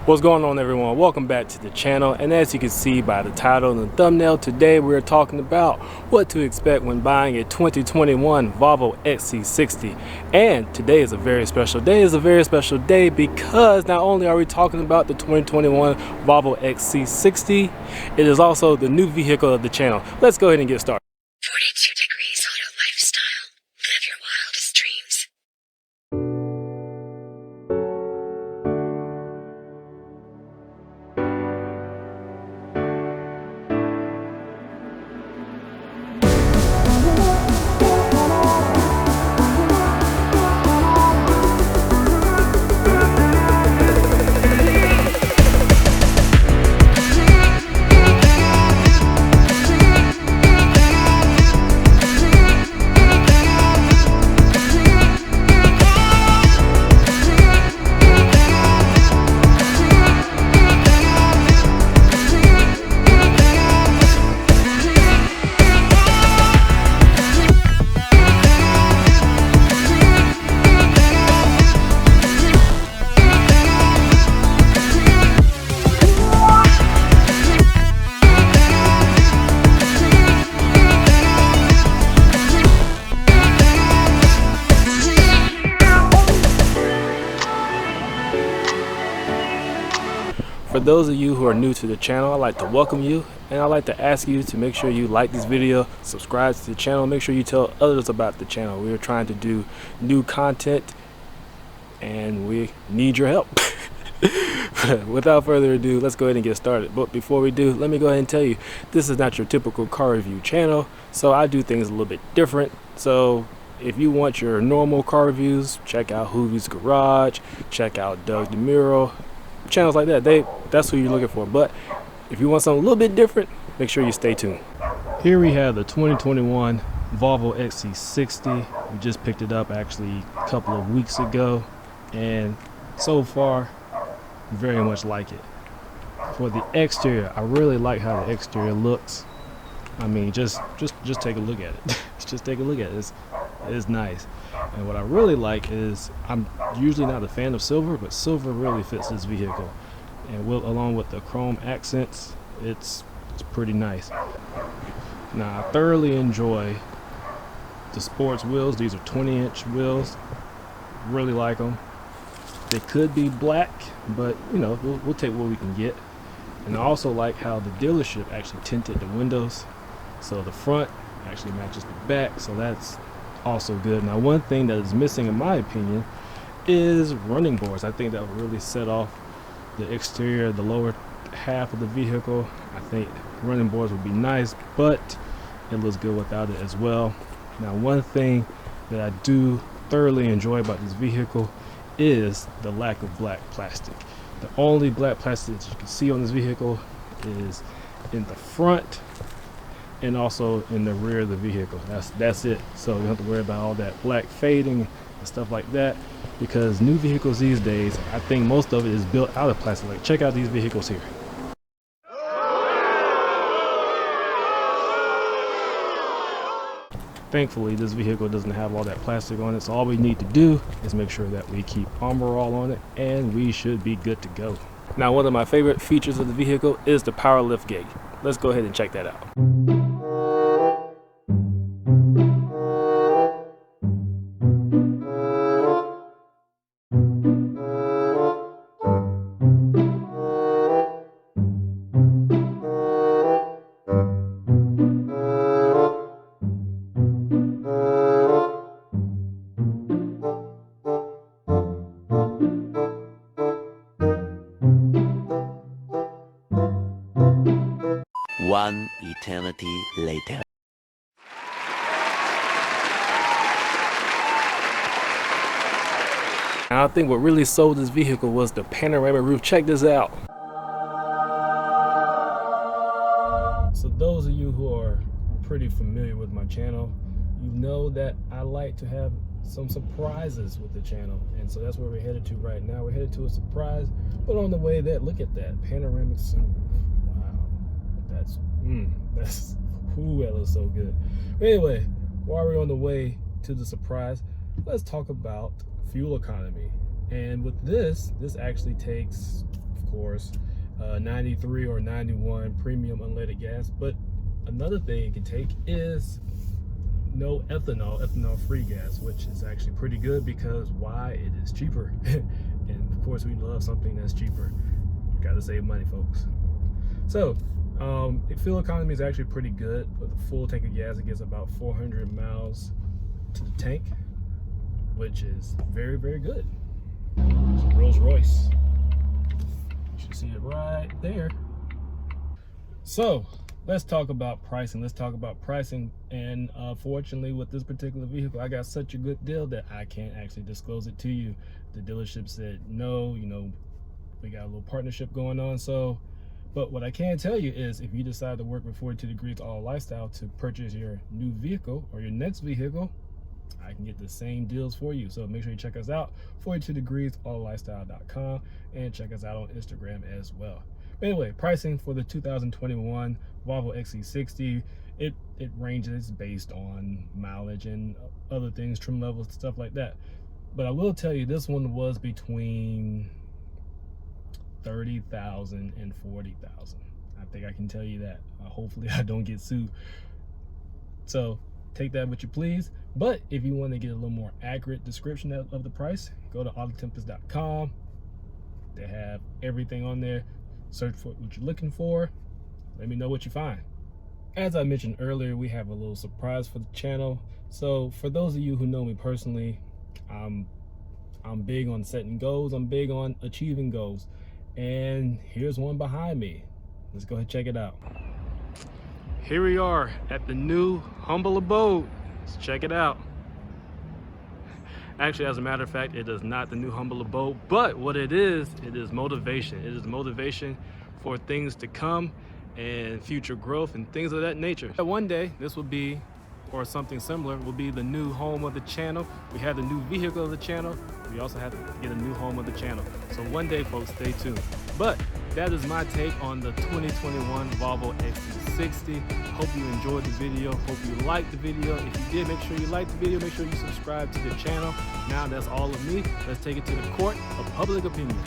What's going on, everyone? Welcome back to the channel, and as you can see by the title and the thumbnail, today we're talking about what to expect when buying a 2021 Volvo XC60. And today is a very special day. It's a very special day because not only are we talking about the 2021 Volvo XC60, it is also the new vehicle of the channel. Let's go ahead and get started. 42 Degrees Auto Lifestyle. Live your wildest dreams. For those of you who are new to the channel, I'd like to welcome you, and I'd like to ask you to make sure you like this video, subscribe to the channel, make sure you tell others about the channel. We are trying to do new content and we need your help. Without further ado, let's go ahead and get started. But before we do, let me go ahead and tell you, this is not your typical car review channel, so I do things a little bit different. So if you want your normal car reviews, check out Hoovie's Garage, check out Doug DeMuro, channels like that. That's who you're looking for. But if you want something a little bit different, make sure you stay tuned. Here we have the 2021 Volvo XC60. We just picked it up actually a couple of weeks ago, and so far very much like it. For the exterior, I really like how the exterior looks. I mean, just take a look at it. Just take a look at it. It's nice. And what I really like is, I'm usually not a fan of silver, but silver really fits this vehicle. And along with the chrome accents, it's pretty nice. Now, I thoroughly enjoy the sports wheels. These are 20-inch wheels. Really like them. They could be black, but you know, we'll take what we can get. And I also like how the dealership actually tinted the windows, so the front actually matches the back, so that's also good. Now, one thing that is missing in my opinion is running boards. I think that would really set off the exterior, the lower half of the vehicle. I think running boards would be nice, but it looks good without it as well. Now, one thing that I do thoroughly enjoy about this vehicle is the lack of black plastic. The only black plastic that you can see on this vehicle is in the front and also in the rear of the vehicle. That's it. So you don't have to worry about all that black fading and stuff like that, because new vehicles these days, I think most of it is built out of plastic. Like, check out these vehicles here. Thankfully, this vehicle doesn't have all that plastic on it, so all we need to do is make sure that we keep Armor All on it, and we should be good to go. Now, one of my favorite features of the vehicle is the power lift gate. Let's go ahead and check that out. One eternity later. And I think what really sold this vehicle was the panoramic roof. Check this out. So those of you who are pretty familiar with my channel, you know that I like to have some surprises with the channel, and so that's where we're headed to right now. We're headed to a surprise, but on the way there, look at that panoramic sunroof. Wow, that's ooh, that looks so good. But anyway, while we're on the way to the surprise, let's talk about fuel economy. And with this actually takes, of course, 93 or 91 premium unleaded gas. But another thing it can take is no ethanol-free gas, which is actually pretty good because why? It is cheaper. And of course, we love something that's cheaper. Gotta save money, folks. So, fuel economy is actually pretty good. With a full tank of gas, it gets about 400 miles to the tank, which is very, very good. It's a Rolls Royce. You should see it right there. So, let's talk about pricing. And fortunately, with this particular vehicle, I got such a good deal that I can't actually disclose it to you. The dealership said no, you know, we got a little partnership going on. So, but what I can tell you is if you decide to work with 42 Degrees Auto Lifestyle to purchase your new vehicle or your next vehicle, I can get the same deals for you. So make sure you check us out, 42degreesautolifestyle.com, and check us out on Instagram as well. But anyway, pricing for the 2021 Volvo XC60, it ranges based on mileage and other things, trim levels, stuff like that. But I will tell you, this one was between 30,000 and 40,000. I think I can tell you that. Hopefully I don't get sued. So take that what you please. But if you want to get a little more accurate description of the price, go to autotempest.com. They have everything on there. Search for what you're looking for. Let me know what you find. As I mentioned earlier, we have a little surprise for the channel. So for those of you who know me personally, I'm big on setting goals. I'm big on achieving goals. And here's one behind me. Let's go ahead and check it out. Here we are at the new humble abode. Let's check it out. Actually, as a matter of fact, it is not the new humble abode, but what it is motivation. It is motivation for things to come and future growth and things of that nature. One day, this will be, or something similar, will be the new home of the channel. We have the new vehicle of the channel. We also have to get a new home of the channel. So one day, folks, stay tuned. But that is my take on the 2021 Volvo XC60. Hope you enjoyed the video. Hope you liked the video. If you did, make sure you like the video. Make sure you subscribe to the channel. Now that's all of me. Let's take it to the court of public opinion.